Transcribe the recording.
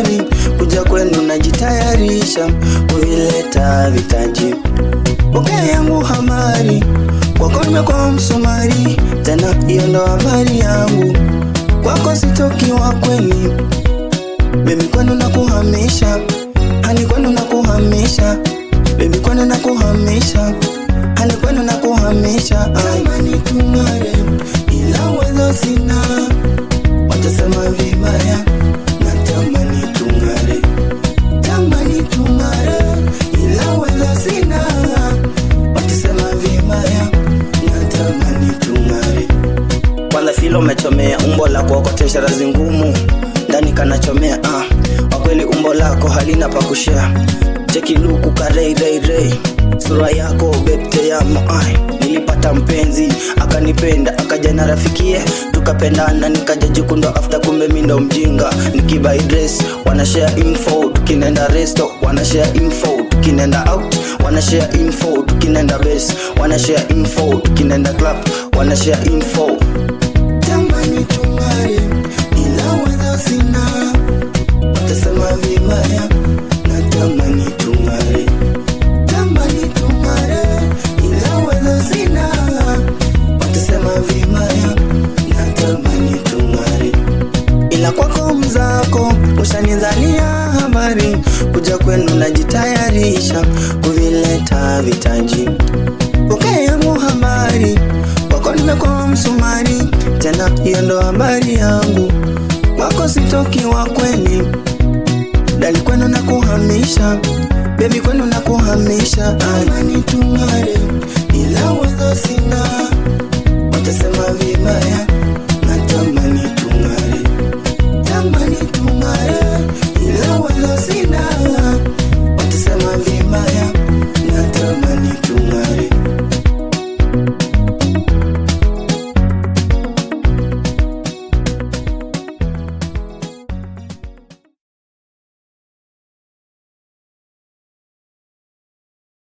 hamari, kuja kwenu najitayarisha kuvileta vitaji. Pokea yangu hamari, kwako nimekuwa msumari, tena hiyo ndo habari yangu. Kwako sitoki wa kweli, baby kwenu nakuhamisha, hani kwenu nakuhamisha, baby kwenu nakuhamisha, hani kwenu nakuhamisha. Tamani tungare ila uwezo sina, watasema vibaya, natamani tungare. Tamani tungare ila uwezo sina, watasema vibaya, natamani tungare. Kwanza filo umechomea, umbo lako okotesha razi ngumu, ndani kanachomea wakweli umbo lako halina pa kushare. Cheki luku ka rei rei rei, sura yako bebte ya maai. Nilipata mpenzi, akanipenda, akaja na rafikie, tukapendana, nikaja jukundo after kumbe mindo mjinga. Nikibuy dress, wana share info, tukinenda resto, wana share info, tukinenda out, wana share info, tukinenda base, wana share info, tukinenda club, wana share info. Tamani tungare ila uwezo sina, watasema vibaya, natamani tungare. Tamani tungare ila uwezo sina, watasema vibaya, natamani tungare. Ila kwako mzako ushanizania habari, kuja kwenu najitayarisha kuvileta vitaji. Pokea yangu habari, kwako nimekuwa msumari, tena hiyo ndo habari yangu. Kwako sitoki wa kweli, dali kwenu nakuhamisha, baby kwenu nakuhamisha. Tamani tungare ila uwezo sina, watasema vibaya,